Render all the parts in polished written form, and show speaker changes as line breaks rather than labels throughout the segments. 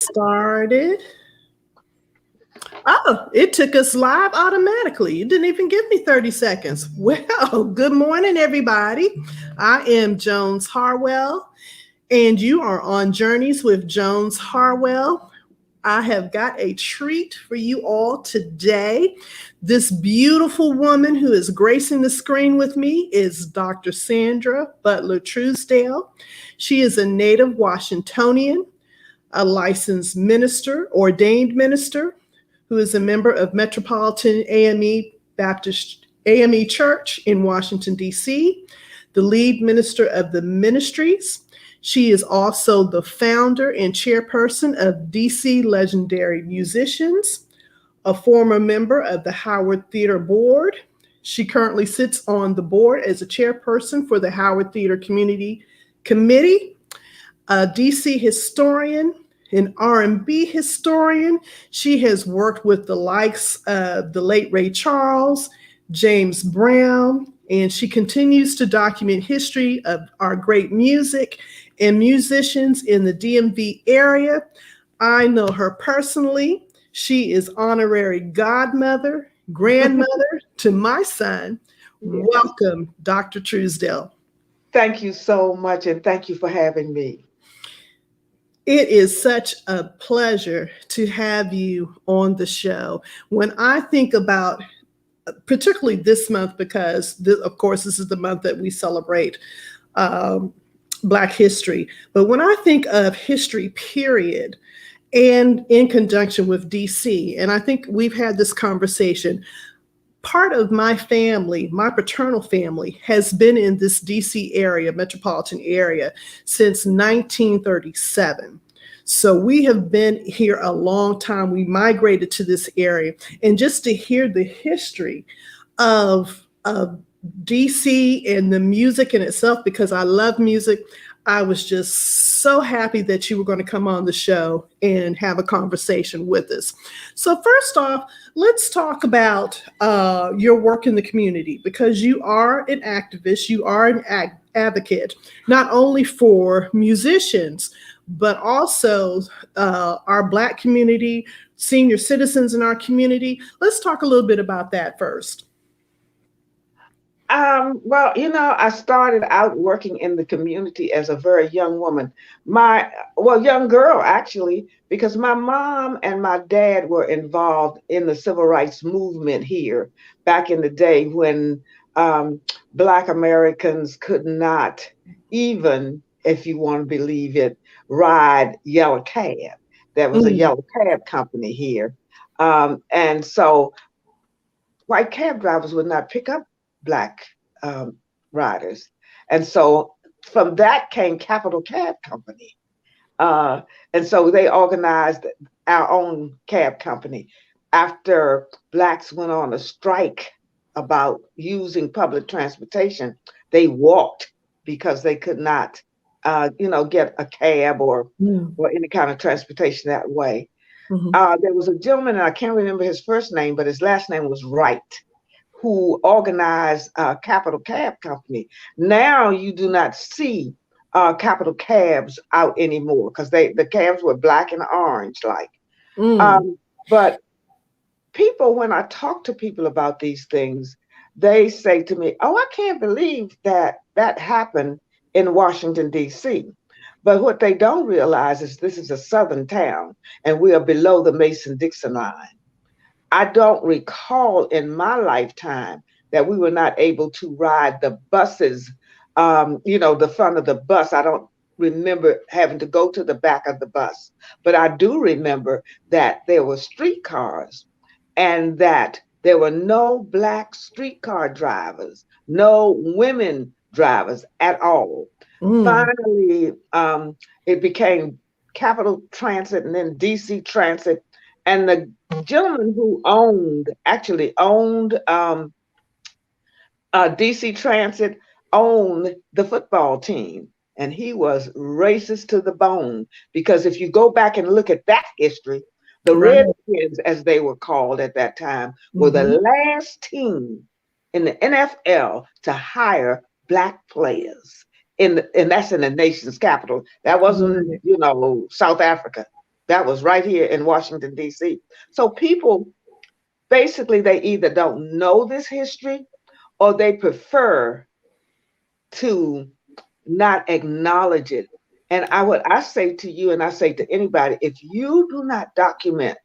Started. Oh, it took us live automatically. It didn't even give me 30 seconds. Well, good morning, everybody. I am Jones Harwell, and you are on Journeys with Jones Harwell. I have got a treat for you all today. This beautiful woman who is gracing the screen with me is Dr. Sandra Butler-Truesdale. She is a native Washingtonian, a licensed minister, ordained minister, who is a member of Metropolitan AME Baptist AME Church in Washington, D.C., the lead minister of the ministries. She is also the founder and chairperson of DC Legendary Musicians, a former member of the Howard Theater Board. She currently sits on the board as a chairperson for the Howard Theater Community Committee, a DC historian, an R&B historian. She has worked with the likes of the late Ray Charles, James Brown, and she continues to document history of our great music and musicians in the DMV area. I know her personally. She is honorary godmother, grandmother to my son.
Yes.
Welcome, Dr. Truesdale.
Thank you so much, and thank you for having me.
It is such a pleasure to have you on the show. When I think about, particularly this month, because of course, this is the month that we celebrate um, Black history. But when I think of history, period, and in conjunction with DC, and I think we've had this conversation, part of my family, my paternal family, has been in this DC area, metropolitan area, since 1937. So we have been here a long time. We migrated to this area. And just to hear the history of DC and the music in itself, because I love music, I was just so happy that you were going to come on the show and have a conversation with us. So first off, let's talk about your work in the community, because you are an activist, you are an advocate, not only for musicians, but also our Black community, senior citizens in our community. Let's talk a little bit about that first.
I started out working in the community as a very young woman. Young girl, actually, because my mom and my dad were involved in the civil rights movement here back in the day when um, Black Americans could not even, if you want to believe it, ride yellow cab. There was a
Mm,
yellow cab company here. And so white cab drivers would not pick up Black um, riders. And so from that came Capital Cab Company. Uh, and so they organized our own cab company. After Blacks went on a strike about using public transportation, they walked because they could not, get a cab
mm,
or any kind of transportation that way.
mhm.
There was a gentleman, and I can't remember his first name, but his last name was Wright, who organized Capital Cab Company. Now you do not see Capital Cabs out anymore because the cabs were black and orange like.
Mm.
Um, but people, when I talk to people about these things, they say to me, "Oh, I can't believe that happened in Washington D.C." But what they don't realize is this is a southern town, and we are below the Mason-Dixon line. I don't recall in my lifetime that we were not able to ride the buses, the front of the bus. I don't remember having to go to the back of the bus, but I do remember that there were streetcars and that there were no Black streetcar drivers, no women drivers at all.
Mm.
Finally, it became Capital Transit and then DC Transit. And the gentleman who actually owned DC Transit, owned the football team. And he was racist to the bone because if you go back and look at that history, the
Right.
Redskins, as they were called at that time, were the
Mhm.
last team in the NFL to hire Black players. And that's in the nation's capital. That wasn't,
Right.
South Africa. That was right here in Washington, D.C. So people basically, they either don't know this history or they prefer to not acknowledge it. And I say to you, and I say to anybody, if you do not document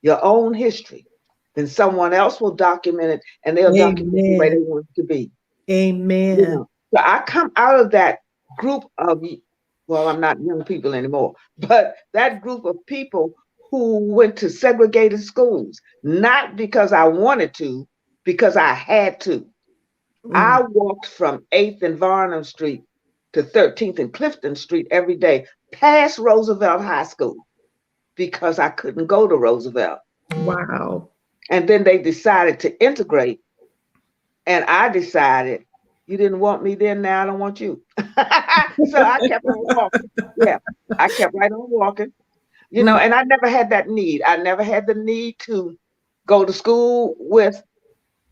your own history, then someone else will document it, and they'll document it the way they
Amen.
want it to be. You
Amen.
know, so I come out of that group of, well, I'm not young people anymore, but that group of people who went to segregated schools, not because I wanted to, because I had to.
Mm.
I walked from 8th and Varnum Street to 13th and Clifton Street every day, past Roosevelt High School, because I couldn't go to Roosevelt.
Wow.
And then they decided to integrate, and I decided, you didn't want me then, now I don't want you. So I kept on walking. Yeah, I kept right on walking,
Mm.
and I never had that need. I never had the need to go to school with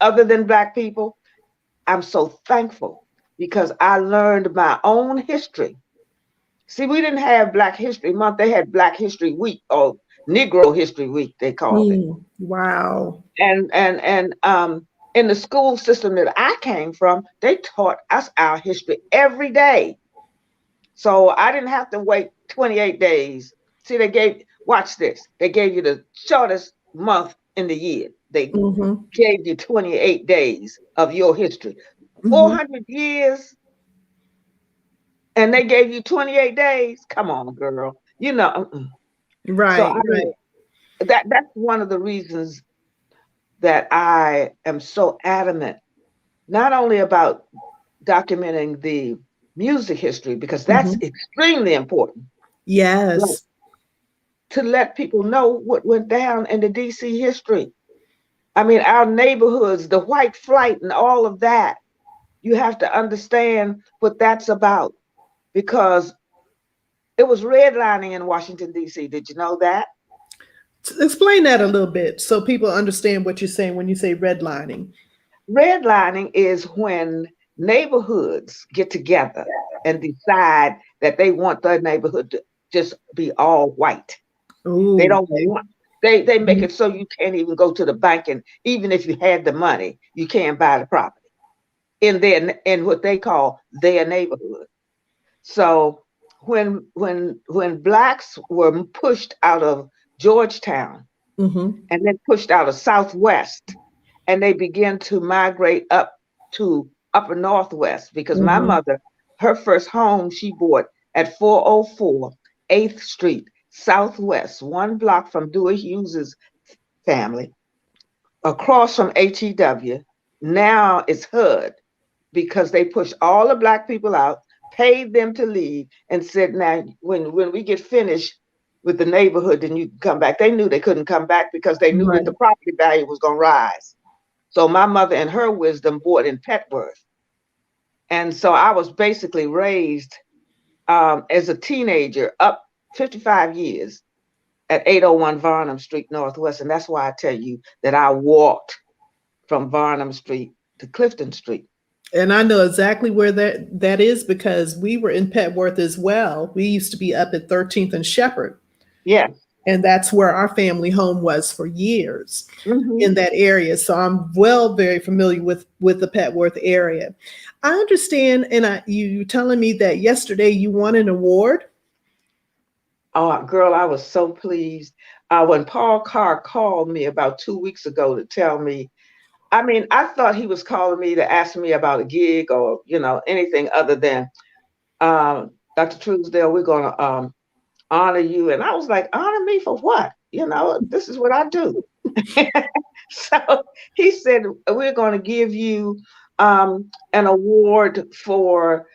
other than Black people. I'm so thankful because I learned my own history. See, we didn't have Black History Month. They had Black History Week, or Negro History Week, they called it.
Mm. Wow.
And in the school system that I came from, they taught us our history every day. So I didn't have to wait 28 days. See, watch this. They gave you the shortest month in the year. They
Mm-hmm.
gave you 28 days of your history.
Mm-hmm.
400 years, and they gave you 28 days. Come on, girl. So
Right. Right.
that's one of the reasons that I am so adamant, not only about documenting the music history, because that's
Mm-hmm.
extremely important, but
Yes.
to let people know what went down in the DC history. I mean, our neighborhoods, the white flight, and all of that. You have to understand what that's about, because it was redlining in Washington, D.C. Did you know that?
Explain that a little bit so people understand what you're saying when you say redlining.
Redlining is when neighborhoods get together and decide that they want their neighborhood to just be all white. They
Oh,
don't
okay.
want they make it so you can't even go to the bank, and even if you had the money, you can't buy the property in what they call their neighborhood. So when blacks were pushed out of Georgetown
Mm-hmm.
and then pushed out of Southwest, and they began to migrate up to upper Northwest, because my
Mm-hmm.
mother, her first home she bought at 404 8th Street Southwest, one block from Dewey Hughes's family, across from HEW. Now it's HUD, because they pushed all the Black people out, paid them to leave, and said, now when we get finished with the neighborhood, then you can come back. They knew they couldn't come back because they knew that the
Right.
property value was going to rise. So my mother, in her wisdom, bought in Petworth. And so I was basically raised as a teenager up 55 years at 801 Varnum Street Northwest. And that's why I tell you that I walked from Varnum Street to Clifton Street.
And I know exactly where that is because we were in Petworth as well. We used to be up at 13th and Shepherd,
Yes.
and that's where our family home was for years
Mm-hmm.
in that area. So I'm very familiar with the Petworth area. I understand, and you telling me that yesterday you won an award.
Oh, girl, I was so pleased. When Paul Carr called me about 2 weeks ago to tell me, I mean, I thought he was calling me to ask me about a gig, or, anything other than, Dr. Truesdale, we're going to honor you. And I was like, honor me for what? This is what I do. So he said, we're going to give you an award for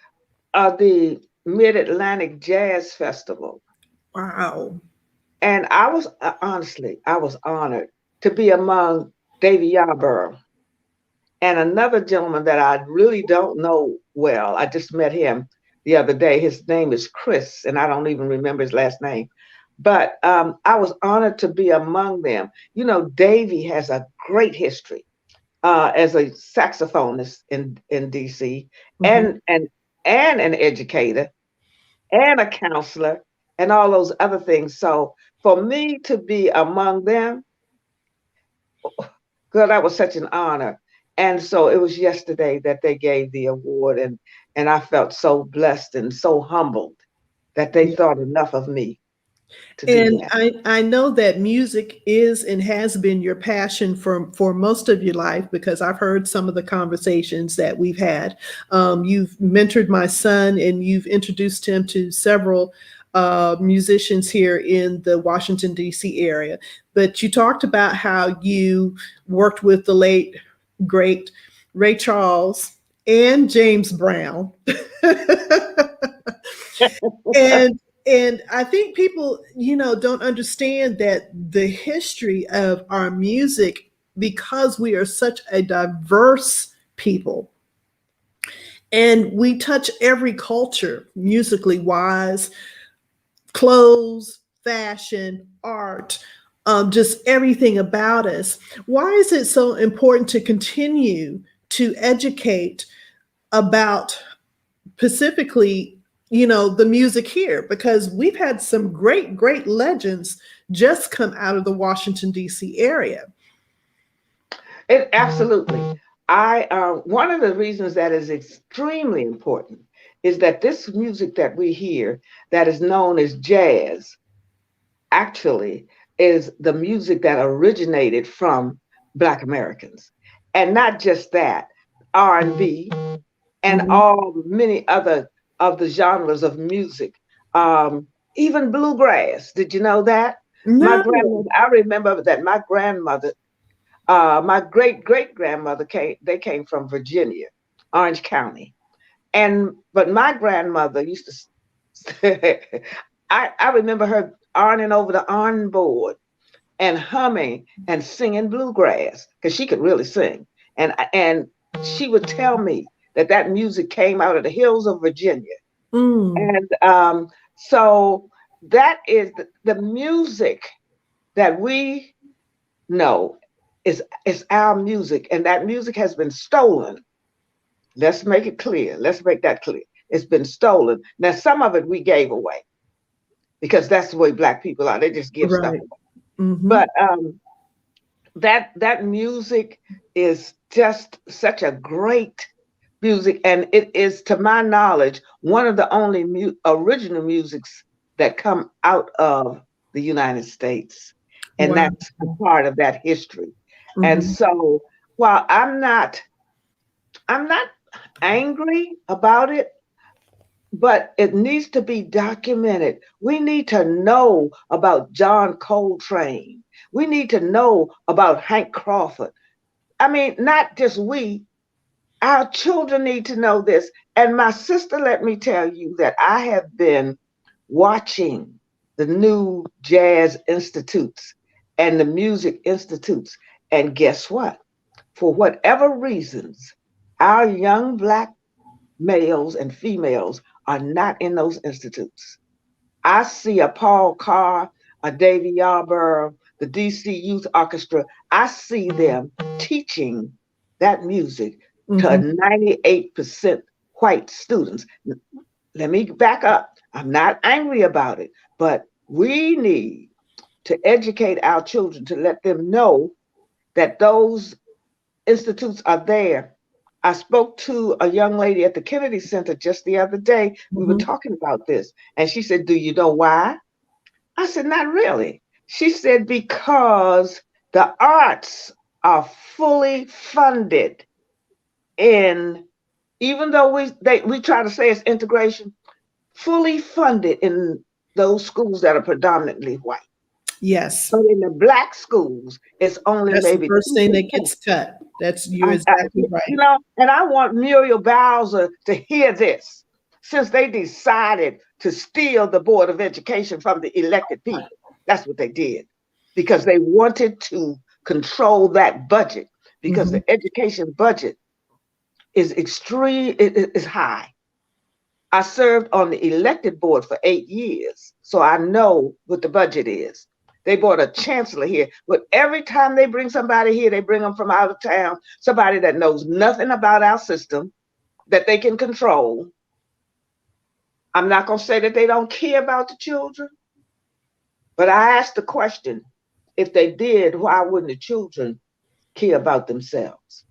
the Mid-Atlantic Jazz Festival.
Wow.
And I was honored to be among Davy Yarborough and another gentleman that I really don't know well. I just met him the other day. His name is Chris, and I don't even remember his last name. But I was honored to be among them. Davy has a great history as a saxophonist in DC,
Mm-hmm.
and an educator, and a counselor, and all those other things. So for me to be among them, girl, that was such an honor. And so it was yesterday that they gave the award, and I felt so blessed and so humbled that they thought enough of me to do
And
that.
I know that music is and has been your passion for most of your life, because I've heard some of the conversations that we've had. You've mentored my son and you've introduced him to several musicians here in the Washington, D.C. area. But you talked about how you worked with the late, great Ray Charles and James Brown. and and I think people, don't understand that the history of our music, because we are such a diverse people and we touch every culture musically wise, clothes, fashion, art, just everything about us. Why is it so important to continue to educate about specifically, the music here? Because we've had some great legends just come out of the Washington, D.C. area.
It absolutely. I One of the reasons that is extremely important is that this music that we hear, that is known as jazz, actually is the music that originated from Black Americans, and not just that, R&B and
Mhm.
all many other of the genres of music, even bluegrass. Did you know that? My
No.
grandmother, I remember that my grandmother, my great grandmother came. They came from Virginia, Orange County, and but my grandmother used to. I remember her ironing over the iron board and humming and singing bluegrass because she could really sing, and she would tell me that that music came out of the hills of Virginia,
Mm.
and so that is the music that we know is our music, and that music has been stolen. Let's make it clear. Let's make that clear. It's been stolen. Now, some of it we gave away because that's the way Black people are. They just give stuff
Right.
away.
Hmm.
But that music is just such a great music, and it is, to my knowledge, one of the only original musics that come out of the United States, and
Wow.
that's a part of that history. And
Hmm.
so, while I'm not angry about it, but it needs to be documented. We need to know about John Coltrane. We need to know about Hank Crawford. I mean, not just we, our children need to know this. And my sister, let me tell you that I have been watching the new jazz institutes and the music institutes. And guess what? For whatever reasons, our young Black males and females are not in those institutes. I see a Paul Carr, a Davy Yarborough, the DC Youth Orchestra. I see them teaching that music to
Hmm.
98% white students. Let me back up. I'm not angry about it, but we need to educate our children to let them know that those institutes are there. I spoke to a young lady at the Kennedy Center just the other day. We were
Hmm.
talking about this, and she said, "Do you know why?" I said, "Not really." She said, "Because the arts are fully funded in, even though we try to say it's integration, fully funded in those schools that are predominantly white.
Yes.
But in the Black schools, it's only
That's the
maybe
first thing that
2%.
gets cut. You're
You
exactly right.
know, and I want Muriel Bowser to hear this, since they decided to steal the Board of Education from the elected people. That's what they did, because they wanted to control that budget, because
Hmm.
the education budget is extreme, it is high. I served on the elected board for 8 years, so I know what the budget is. They brought a chancellor here, but every time they bring somebody here, they bring them from out of town, somebody that knows nothing about our system, that they can control. I'm not going to say that they don't care about the children, but I asked the question, if they did, why wouldn't the children care about themselves?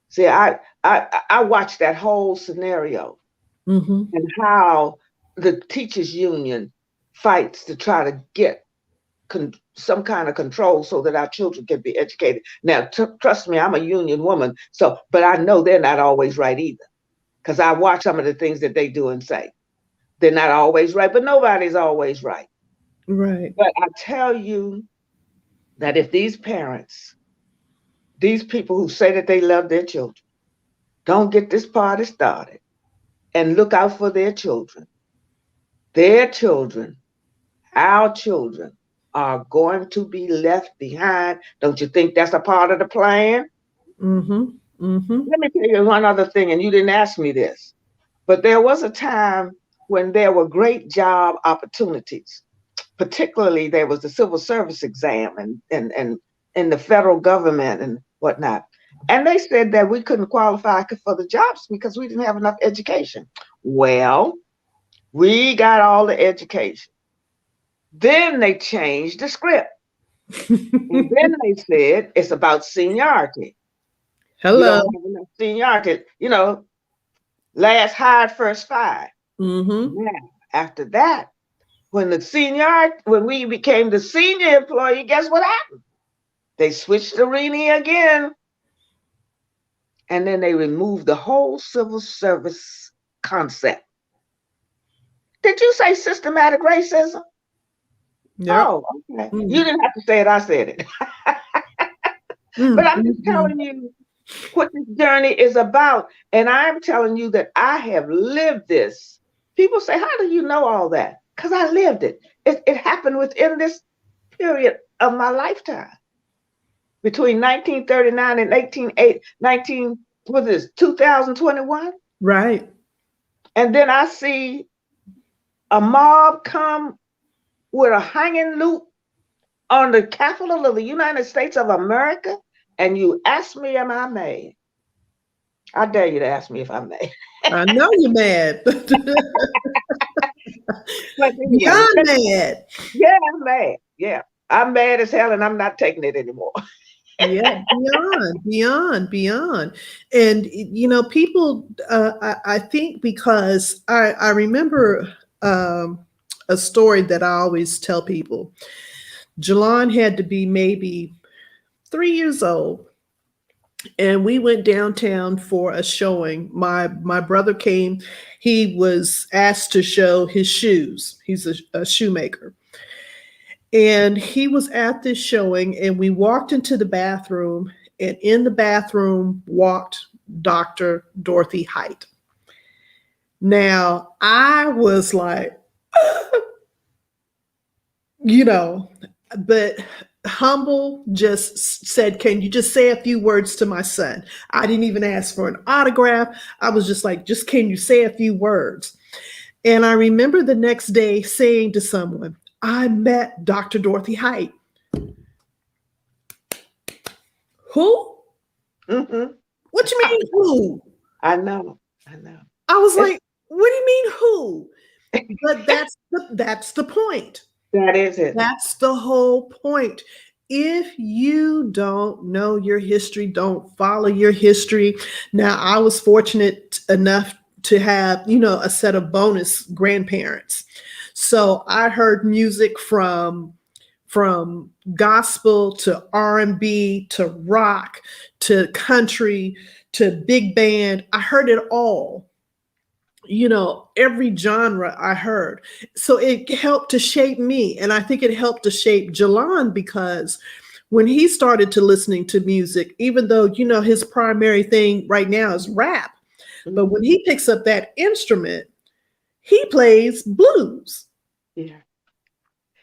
See, I watched that whole scenario
Mm-hmm.
and how the teachers union fights to try to get some kind of control so that our children can be educated. Now, trust me, I'm a union woman, but I know they're not always right either, because I watch some of the things that they do and say. They're not always right, but nobody's always right.
Right.
But I tell you that if these parents, these people who say that they love their children, don't get this party started and look out for their children, our children are going to be left behind. Don't you think that's a part of the plan?
Mm-hmm. Mm-hmm.
Let me tell you one other thing, and you didn't ask me this, but there was a time when there were great job opportunities. Particularly, there was the civil service exam and in the federal government and whatnot. And they said that we couldn't qualify for the jobs because we didn't have enough education. Well, we got all the education. Then they changed the script. And then they said it's about seniority. You don't
Hello.
have enough seniority. Last hired, first fired.
Mm-hmm.
Now, after that, when we became the senior employee, guess what happened? They switched the arena again. And then they removed the whole civil service concept. Did you say systematic racism?
Yep.
Oh, okay. You
Mm.
didn't have to say it, I said it. But I'm just
Mm-hmm.
telling you what this journey is about. And I'm telling you that I have lived this. People say, how do you know all that? Because I lived it. It happened within this period of my lifetime. Between 1939 and 2021.
Right.
And then I see a mob come with a hanging loop on the Capitol of the United States of America. And you ask me, am I mad? I dare you to ask me if I'm mad.
I know you're mad.
But anyway,
Beyond mad.
yeah, I'm mad. Yeah, I'm mad as hell and I'm not taking it anymore.
Yeah, beyond. And people, I think because I remember a story that I always tell people. Jalon had to be maybe 3 years old, and we went downtown for a showing. My brother came. He was asked to show his shoes. He's a shoemaker. And he was at this showing, and we walked into the bathroom, and in the bathroom walked Dr. Dorothy Height. Now, I was like, you know, but humble just said, can you just say a few words to my son? I didn't even ask for an autograph. I was just like, just can you say a few words? And I remember the next day saying to someone, I met Dr. Dorothy Height. Who?
Mm-hmm.
What you mean who?
I know.
I was
It's,
like, what do you mean who? But that's the point.
that is it.
That's the whole point. If you don't know your history, don't follow your history. Now, I was fortunate enough to have, a set of bonus grandparents. So I heard music from gospel to R&B to rock to country to big band. I heard it all. Every genre I heard. So it helped to shape me. And I think it helped to shape Jalon, because when he started to listening to music, even though, his primary thing right now is rap, but when he picks up that instrument, he plays blues.
Yeah.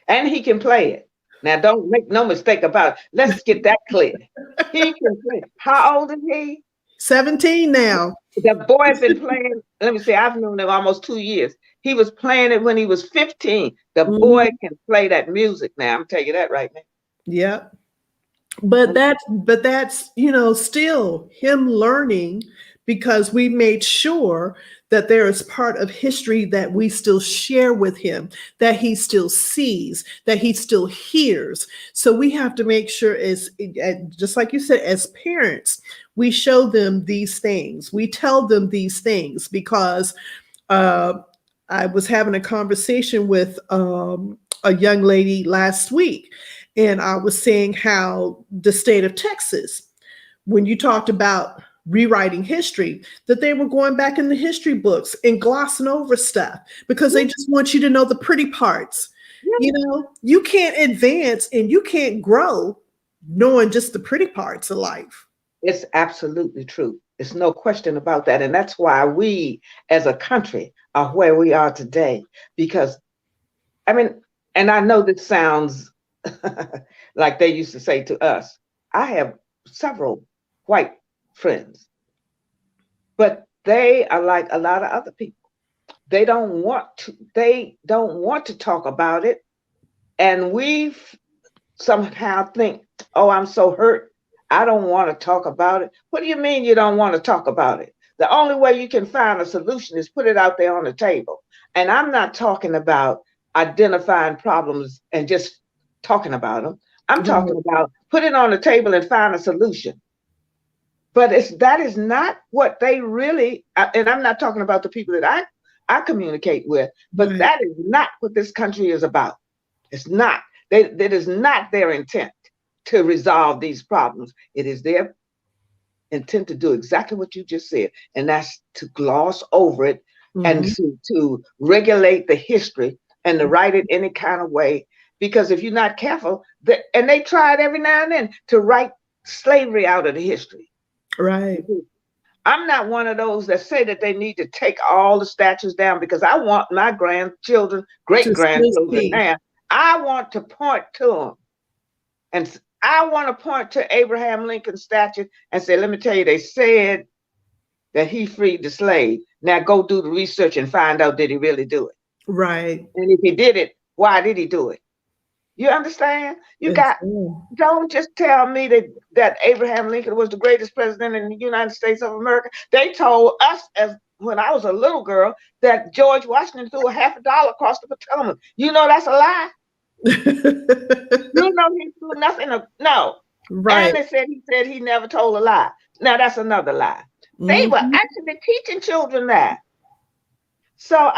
And he can play it. Now, don't make no mistake about it. Let's get that clear. He can play. How old is he?
17 now.
The boy been playing. Let me say, I've known him almost 2 years. He was playing it when he was 15. The
Mhm.
boy can play that music now. I'm telling you that right now.
Yep. But that's still him learning, because we made sure that there is part of history that we still share with him, that he still sees, that he still hears. So we have to make sure, as just like you said, as parents, we show them these things. We tell them these things because uh, I was having a conversation with a young lady last week, and I was saying how the state of Texas, when you talked about rewriting history, that they were going back in the history books and glossing over stuff because they just want you to know the pretty parts. You know, you can't advance and you can't grow knowing just the pretty parts of life.
It's absolutely true. There's no question about that. And that's why we as a country are where we are today. Because, I mean, and I know this sounds like they used to say to us, I have several white friends, but they are like a lot of other people. They don't want to talk about it. And we somehow think, oh, I'm so hurt. I don't want to talk about it. What do you mean you don't want to talk about it? The only way you can find a solution is put it out there on the table. And I'm not talking about identifying problems and just talking about them. I'm talking about put it on the table and find a solution. But that is not what they really, and I'm not talking about the people that I communicate with, but that is not what this country is about. It's not. That is not their intent to resolve these problems. It is their intent to do exactly what you just said, and that's to gloss over it and to regulate the history and to write it any kind of way. Because if you're not careful, and they tried every now and then to write slavery out of the history.
Right.
I'm not one of those that say that they need to take all the statues down because I want my grandchildren, great grandchildren now. I want to point to them. And I want to point to Abraham Lincoln's statue and say, let me tell you, they said that he freed the slave. Now go do the research and find out, did he really do it?
Right.
And if he did it, why did he do it? You understand? Don't just tell me that Abraham Lincoln was the greatest president in the United States of America. They told us when I was a little girl that George Washington threw $50 across the Potomac. You know that's a lie. You know he threw nothing. No.
Right.
And they said he never told a lie. Now that's another lie. They were actually teaching children that. So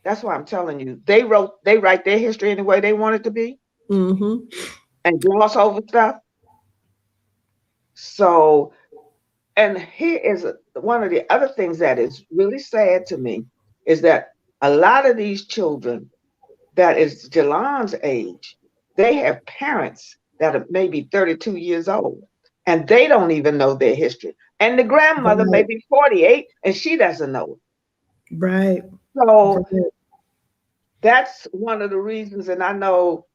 that's why I'm telling you, they write their history any way they want it to be, and gloss over stuff. So, and here is one of the other things that is really sad to me is that a lot of these children that is Jalan's age, they have parents that are maybe 32 years old, and they don't even know their history. And the grandmother may be 48, and she doesn't know it.
Right.
So that's one of the reasons, and I know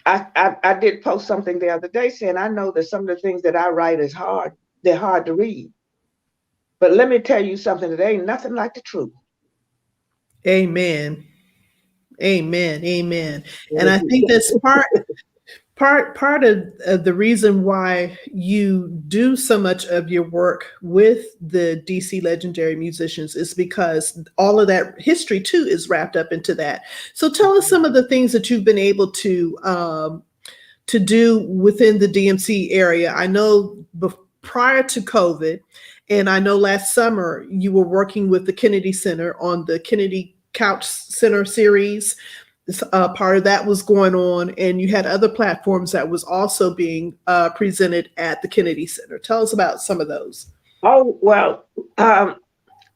I did post something the other day saying I know that some of the things that I write is hard. They're hard to read. But let me tell you something, there ain't nothing like the truth.
Amen. Amen. Amen. And I think that's part of the reason why you do so much of your work with the DC legendary musicians is because all of that history too is wrapped up into that. So tell us some of the things that you've been able to do within the DMC area. I know prior to COVID, and I know last summer you were working with the Kennedy Center on the Kennedy Couch Center series. Part of that was going on, and you had other platforms that was also being presented at the Kennedy Center. Tell us about some of those.
Oh, well,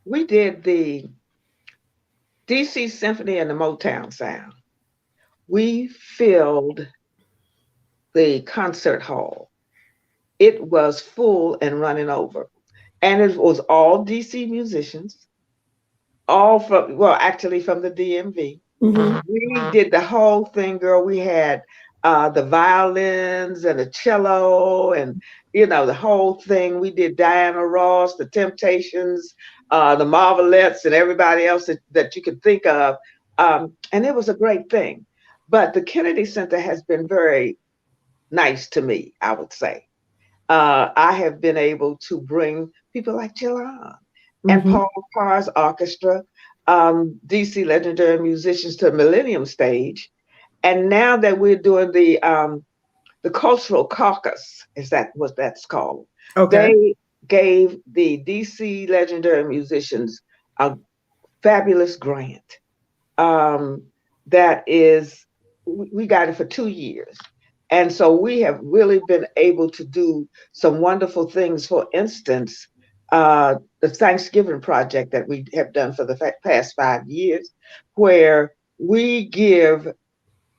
we did the DC Symphony and the Motown Sound. We filled the concert hall. It was full and running over. And it was all DC musicians, all actually from the DMV. We did the whole thing, girl. We had the violins and the cello and, the whole thing. We did Diana Ross, the Temptations, the Marvelettes, and everybody else that you could think of. And it was a great thing. But the Kennedy Center has been very nice to me, I would say. I have been able to bring people like Jalan and
Mm-hmm.
Paul Carr's orchestra, DC legendary musicians to Millennium Stage. And now that we're doing the cultural caucus, is that what that's called?
Okay.
They gave the DC legendary musicians a fabulous grant. Um, that is, we got it for 2 years. And so we have really been able to do some wonderful things. For instance, the Thanksgiving project that we have done for the past 5 years, where we give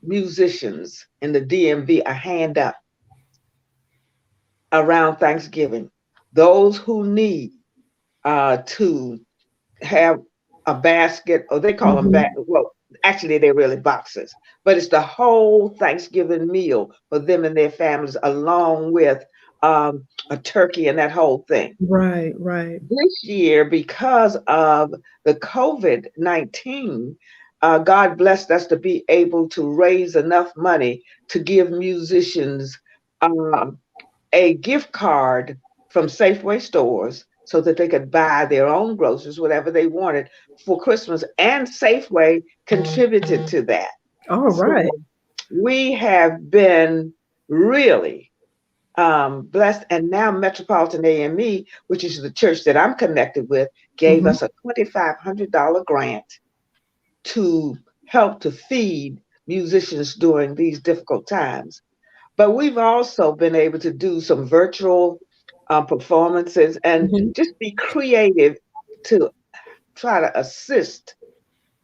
musicians in the DMV a hand up around Thanksgiving. Those who need to have a basket, or they call them
Mm-hmm.
well, actually they're really boxes, but it's the whole Thanksgiving meal for them and their families, along with a turkey and that whole thing.
Right, right.
This year, because of the COVID-19, God blessed us to be able to raise enough money to give musicians um, a gift card from Safeway stores so that they could buy their own groceries, whatever they wanted for Christmas. And Safeway contributed to that.
All right.
So we have been really blessed. And now Metropolitan AME, which is the church that I'm connected with, gave
Mm-hmm.
us a $2,500 grant to help to feed musicians during these difficult times. But we've also been able to do some virtual performances and
Mm-hmm.
just be creative to try to assist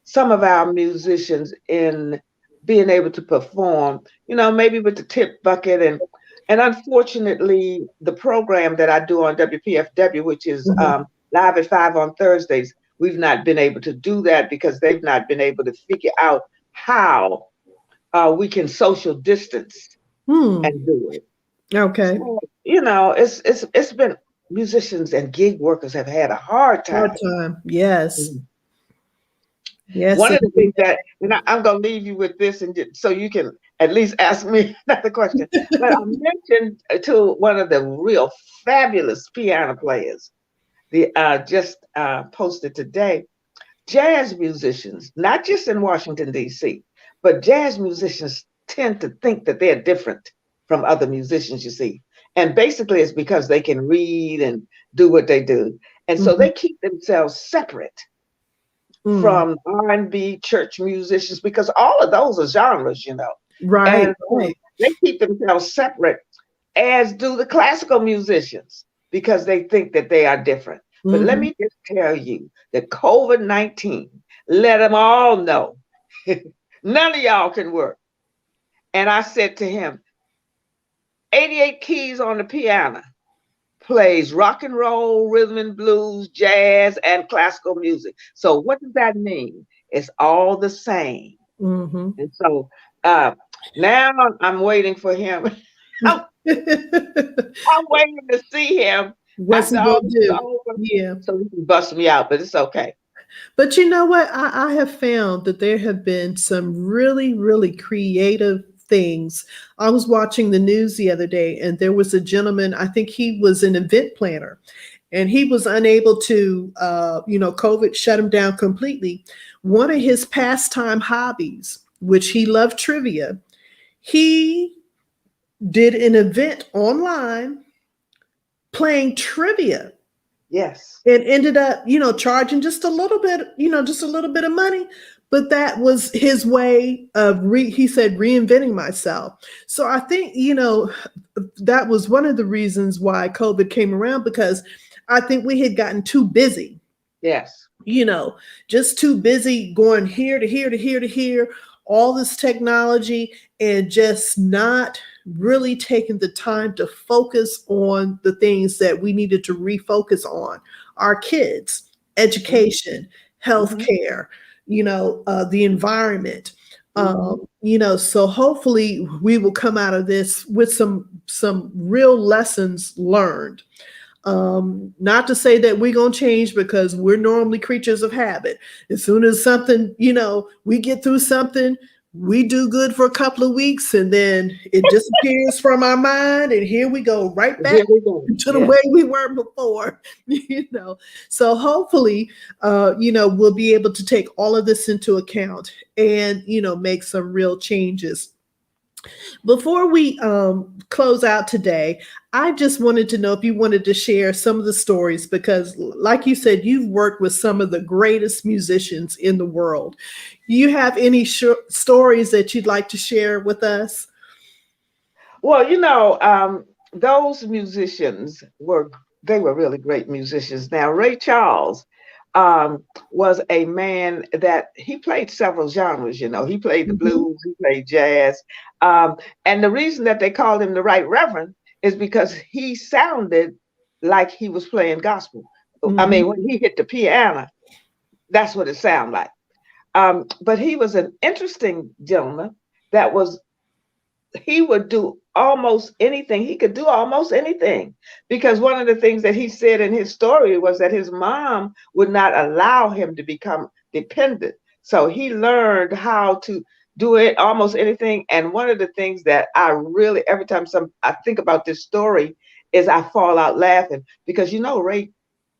some of our musicians in being able to perform, maybe with the tip bucket. And unfortunately, the program that I do on WPFW, which is
Mm-hmm.
live at 5 on Thursdays, we've not been able to do that because they've not been able to figure out how we can social distance
Hmm.
and do it.
Okay.
So, it's been, musicians and gig workers have had a hard
Hard
time.
time. Yes.
Mhm.
Yes,
One of the
indeed.
things that, and I'm going to leave you with this, and so you can at least ask me another question. But I mentioned to one of the real fabulous piano players, the just posted today, jazz musicians, not just in Washington, D.C., but jazz musicians tend to think that they're different from other musicians, you see. And basically, it's because they can read and do what they do. And so
Mm-hmm.
they keep themselves separate
Mm.
from R&B church musicians because all of those are genres.
Right,
And so
right.
they keep themselves separate, as do the classical musicians, because they think that they are different. But let
Mm-hmm.
me just tell you that COVID-19 let them all know none of y'all can work. And I said to him, 88 keys on the piano plays rock and roll, rhythm and blues, jazz, and classical music. So what does that mean? It's all the same.
Mm-hmm.
And so uh, now I'm waiting for him. I'm, I'm waiting to see him
What's
after
he
all
gonna
this is
do?
over
Yeah.
so he can bust me out, but it's okay.
But you know what? I have found that there have been some really, really creative things. I was watching the news the other day, and there was a gentleman, I think he was an event planner, and he was unable to, COVID shut him down completely. One of his pastime hobbies, which he loved trivia, he did an event online playing trivia
Yes.
and ended up, charging just a little bit, just a little bit of money. But that was his way of, he said, reinventing myself. So I think, that was one of the reasons why COVID came around, because I think we had gotten too busy,
Yes.
you know, just too busy going here to here to here to here, all this technology, and just not really taking the time to focus on the things that we needed to refocus on: our kids,
Mm-hmm.
education,
Mm-hmm.
healthcare, the environment.
Mm-hmm.
So hopefully we will come out of this with some real lessons learned. Not to say that we're going to change, because we're normally creatures of habit. As soon as something, we get through something, we do good for a couple of weeks and then it disappears from our mind, and here we go right back
Here we go.
to the
Yeah.
way we were before. So hopefully, we'll be able to take all of this into account and make some real changes. Before we close out today, I just wanted to know if you wanted to share some of the stories because, like you said, you've worked with some of the greatest musicians in the world. You have any stories that you'd like to share with us?
Well, those musicians were really great musicians. Now, Ray Charles was a man that he played several genres. He played the
Hmm.
blues, he played jazz, um, and the reason that they called him the Right Reverend is because he sounded like he was playing gospel. I
Hmm.
mean, when he hit the piano, that's what it sounded like. But he was an interesting gentleman that was he would do almost anything. He could do almost anything because one of the things that he said in his story was that his mom would not allow him to become dependent. So he learned how to do it almost anything. And one of the things that I really, every time I think about this story, is I fall out laughing because Ray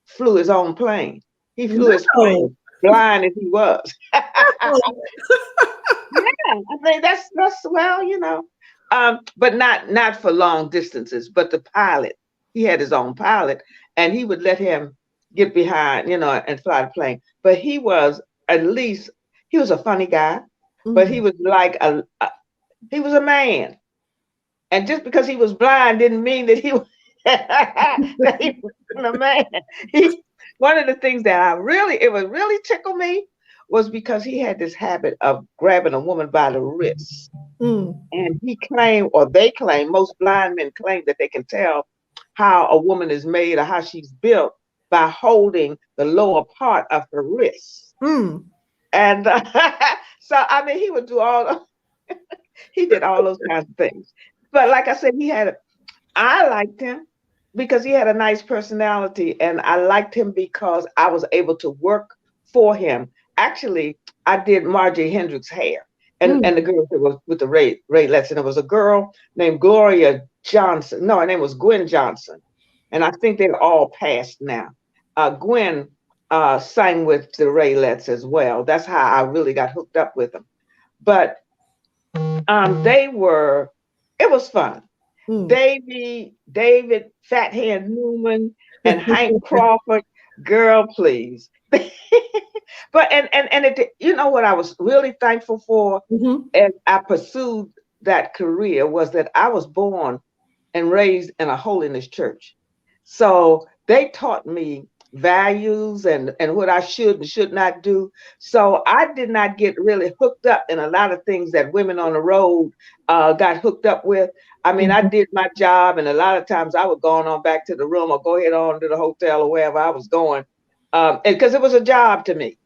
flew his own plane. He flew his
No.
plane, blind as he was. Yeah, I think that's well, but not for long distances. But the pilot, he had his own pilot, and he would let him get behind, and fly the plane. But at least he was a funny guy, but he
Mm.
was like he was a man, and just because he was blind didn't mean that he was that he wasn't a man. He One of the things that it would really tickle me was because he had this habit of grabbing a woman by the wrist.
Mm.
And he claimed, or they claim, most blind men claim that they can tell how a woman is made or how she's built by holding the lower part of her wrist.
Mm.
And so, I mean, he did all those kinds of things. But like I said, I liked him because he had a nice personality, and I liked him because I was able to work for him. Actually, I did Margie Hendricks' hair, and
Mm.
the girl that was with the Ray Letson. It was a girl named Gloria Johnson. No, her name was Gwen Johnson, and I think they're all passed now. Gwen sang with the Raylets as well. That's how I really got hooked up with them. But they were. It was fun.
Mm.
David Fathead Newman, and Hank Crawford. Girl, please. But what I was really thankful for
Mhm.
as I pursued that career was that I was born and raised in a holiness church. So they taught me values and what I should and should not do. So I did not get really hooked up in a lot of things that women on the road got hooked up with. I mean, I
Mhm.
did my job, and a lot of times I would go on back to the room or go ahead on to the hotel or wherever I was going, because it was a job to me.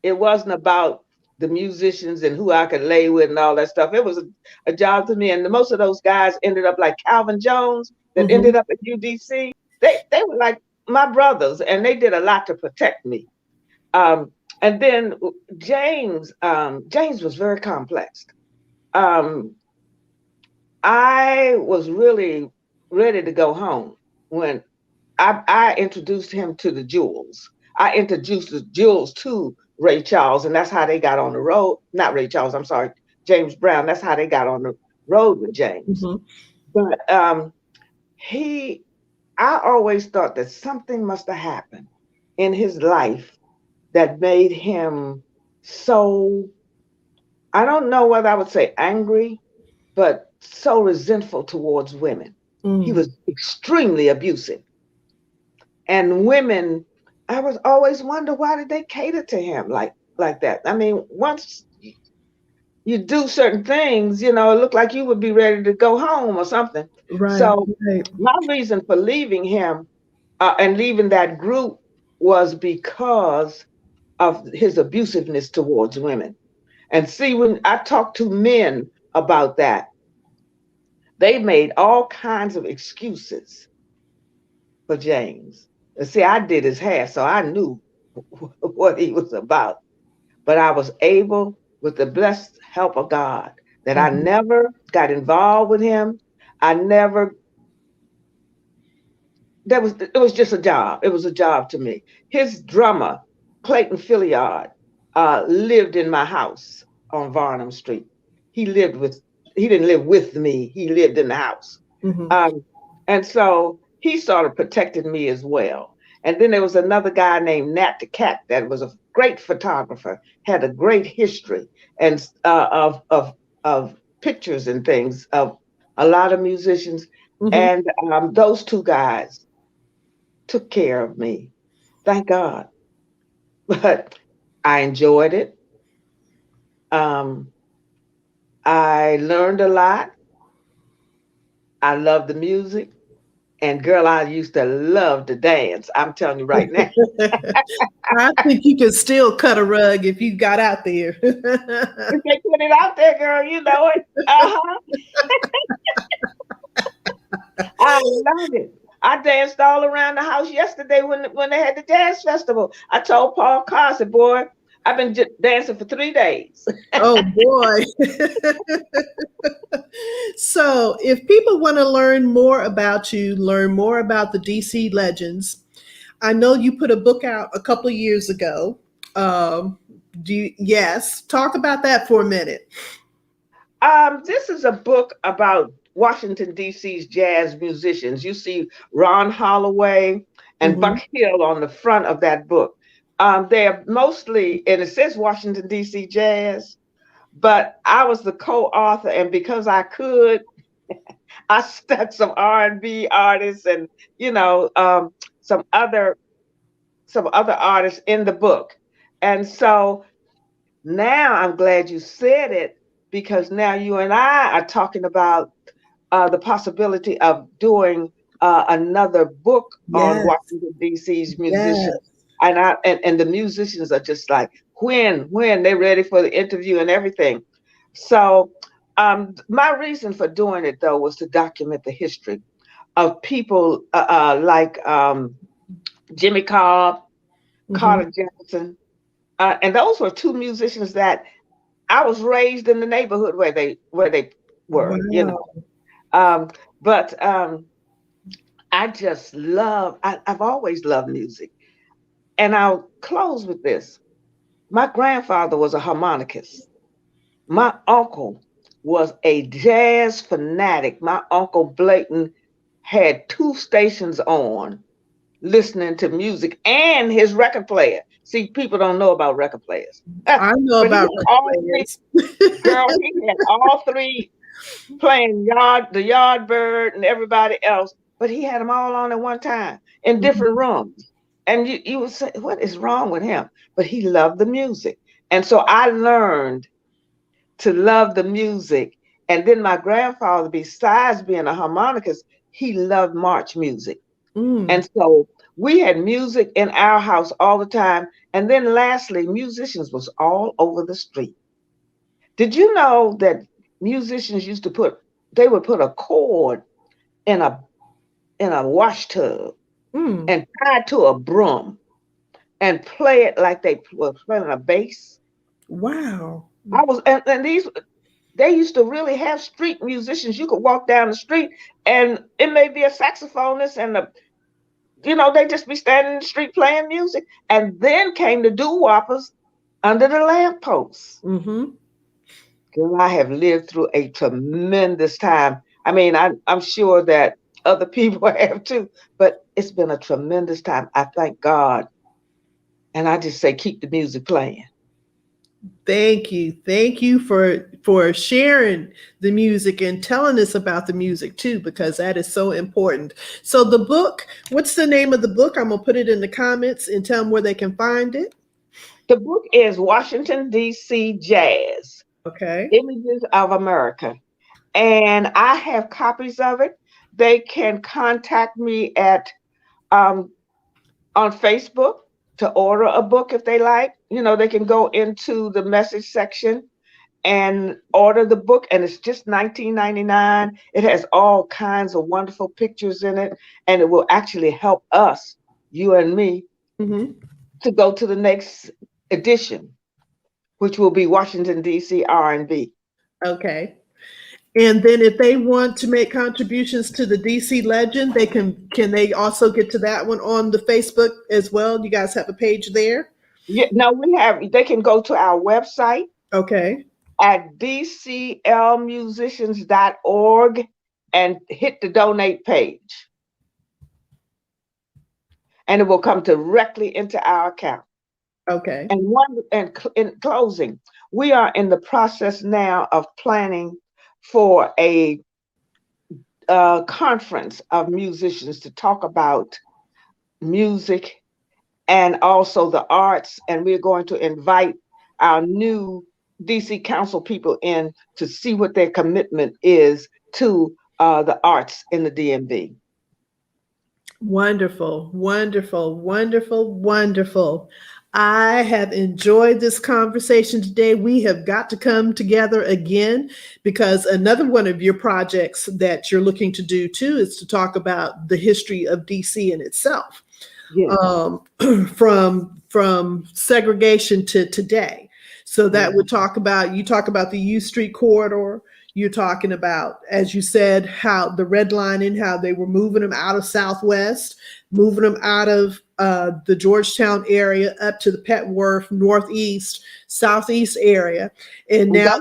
It wasn't about the musicians and who I could lay with and all that stuff. It was a job to me. And most of those guys ended up like Calvin Jones that
Mhm.
ended up at UDC. They were like my brothers, and they did a lot to protect me. Um, and then James was very complex. Um, I was really ready to go home when I introduced him to the Jewels. I introduced the Jewels to Ray Charles, and that's how they got on the road. Not Ray Charles, I'm sorry, James Brown. That's how they got on the road with James.
Mhm.
But he, I always thought that something must have happened in his life that made him so, I don't know whether I would say angry, but so resentful towards women. He
Mm.
was extremely abusive. And women, I was always wonder why did they cater to him like that. I mean, once you do certain things, it looked like you would be ready to go home or something.
Right.
So
Right.
my reason for leaving him and leaving that group was because of his abusiveness towards women. And see, when I talk to men about that, they made all kinds of excuses for James. And see, I did his hair, so I knew what he was about. But I was able, with the blessed help of God that I
Mhm.
never got involved with him. I never it was just a job. It was a job to me. His drummer, Clayton Filliard, lived in my house on Varnum Street. He lived with he didn't live with me. He lived in the house.
Mhm.
Um, and so he sort of protected me as well. And then there was another guy named Nat the Cat that was a great photographer, had a great history and of pictures and things of a lot of musicians.
Mhm.
And those two guys took care of me. Thank God. But I enjoyed it. Um, I learned a lot. I love the music. And girl, I used to love to dance. I'm telling you right now.
I think you can still cut a rug if you got out there.
If they put it out there, girl, you know it. Uh-huh. I love it. I danced all around the house yesterday when they had the jazz festival. I told Paul Carr, I said, boy, I've been dancing for 3 days.
Oh boy. So, if people want to learn more about you, learn more about the DC legends, I know you put a book out a couple of years ago. Yes, talk about that for a minute.
This is a book about Washington, D.C.'s jazz musicians. You see Ron Holloway and
Hmm.
Buck Hill on the front of that book. They're mostly, and it says Washington, D.C. jazz, but I was the co-author, and because I could, I stuck some R&B artists and you know some other some other artists in the book. And so now I'm glad you said it because now you and I are talking about the possibility of doing another book on
Yes,
Washington D.C.'s musicians.
yes.
And the musicians are just like when they're ready for the interview and everything. So my reason for doing it though was to document the history of people like Jimmy Cobb,
Hmm.
Carter Jefferson, and those were two musicians that I was raised in the neighborhood where they were, you know.
Wow.
Um, but I just love. I've always loved music, and I'll close with this. My grandfather was a harmonicist. My uncle was a jazz fanatic. My uncle Blayton had two stations on listening to music and his record player. See, people don't know about record players.
I know
But he
about
had
record
all three,
players.
girl, he had all three playing the Yardbird and everybody else, but he had them all on at one time in different
Mhm.
rooms. And you would say, what is wrong with him? But he loved the music. And so I learned to love the music. And then my grandfather, besides being a harmonicist, he loved march music.
Mm.
And so we had music in our house all the time. And then lastly, musicians was all over the street. Did you know that musicians used to they would put a cord in a wash tub
Mm.
and tie it to a broom and play it like they were playing a bass?
Wow.
And these they used to really have street musicians. You could walk down the street and it may be a saxophonist and they just be standing in the street playing music. And then came the doo-woppers under the lampposts.
Hmm.
Girl, I have lived through a tremendous time. I mean, I'm sure that other people have too, but it's been a tremendous time. I thank God. And I just say, keep the music playing.
Thank you. Thank you for sharing the music and telling us about the music too, because that is so important. So the book, what's the name of the book? I'm gonna put it in the comments and tell them where they can find it.
The book is Washington, D.C. Jazz,
Okay.
Images of America. And I have copies of it. They can contact me at um, on Facebook to order a book if they like. They can go into the message section and order the book, and it's just $19.99. It has all kinds of wonderful pictures in it, and it will actually help us, you and me,
Hmm.
to go to the next edition. which will be Washington, D.C. R&B.
Okay. And then if they want to make contributions to the DC Legend, can they also get to that one on the Facebook as well? You guys have a page there?
Yeah, no, they can go to our website
Okay.
at dclmusicians.org and hit the donate page. And it will come directly into our account.
Okay.
And in closing, we are in the process now of planning for a conference of musicians to talk about music and also the arts. And we're going to invite our new DC Council people in to see what their commitment is to the arts in the DMV.
Wonderful, wonderful, wonderful, wonderful. I have enjoyed this conversation today. We have got to come together again because another one of your projects that you're looking to do too is to talk about the history of DC in itself,
Yes.
from segregation to today. So that would talk about the U Street corridor. You're talking about, as you said, how the redlining, how they were moving them out of Southwest, moving them out of the Georgetown area up to the Petworth, Northeast, Southeast area, and now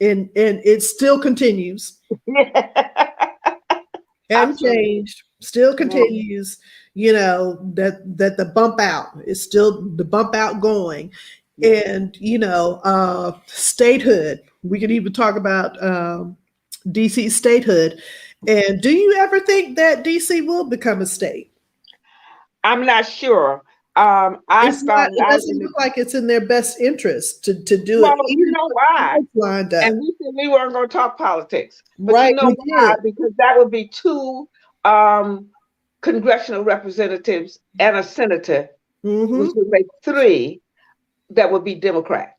and it still continues. Hadn't changed, still continues. You know that the bump out is still the bump out going, and statehood. We could even talk about DC statehood. And do you ever think that DC will become a state?
I'm not sure.
It doesn't look like it's in their best interest to do it.
You know why?
Lined up.
And we said we weren't going to talk politics. But
right,
you know why? Because that would be two congressional representatives and a senator, which would make three that would be Democrat.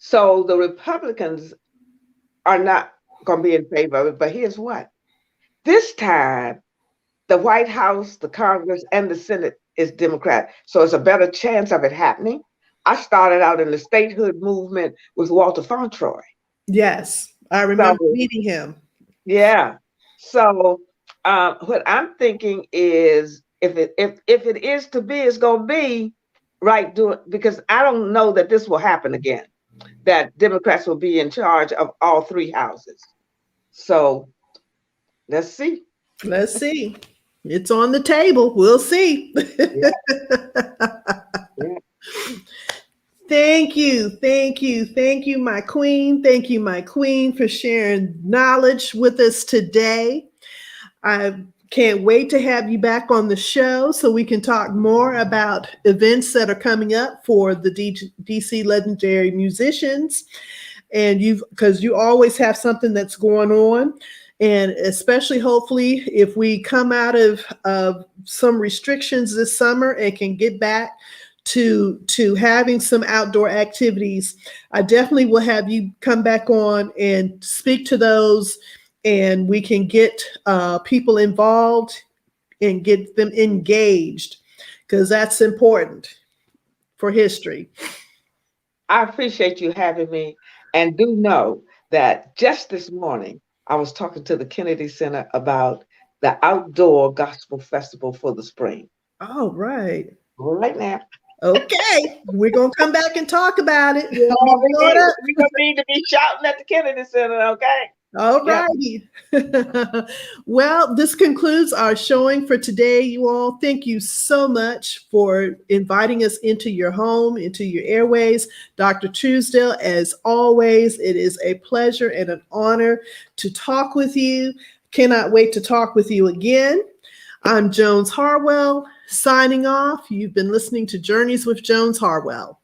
So the Republicans are not going to be in favor of it. But here's what. This time, the White House, the Congress, and the Senate is Democrat. So it's a better chance of it happening. I started out in the statehood movement with Walter Fauntroy.
Yes, I remember meeting him.
Yeah. So what I'm thinking is if it is to be, it's going to be right. Because I don't know that this will happen again, that Democrats will be in charge of all three houses. So let's see.
Let's see. It's on the table. We'll see.
Yeah.
Thank you, my queen. Thank you, my queen, for sharing knowledge with us today. I can't wait to have you back on the show so we can talk more about events that are coming up for the DC Legendary Musicians. And because you always have something that's going on. And especially, hopefully, if we come out of some restrictions this summer and can get back to having some outdoor activities, I definitely will have you come back on and speak to those, and we can get people involved and get them engaged, because that's important for history.
I appreciate you having me, and do know that just this morning, I was talking to the Kennedy Center about the outdoor gospel festival for the spring.
Oh, right.
Right now.
Okay. We're going to come back and talk about it.
Yeah, we're going to need to be shouting at the Kennedy Center, okay?
All righty. Yeah. Well, this concludes our showing for today, you all. Thank you so much for inviting us into your home, into your airways. Dr. Truesdale, as always, it is a pleasure and an honor to talk with you. Cannot wait to talk with you again. I'm Jones Harwell, signing off. You've been listening to Journeys with Jones Harwell.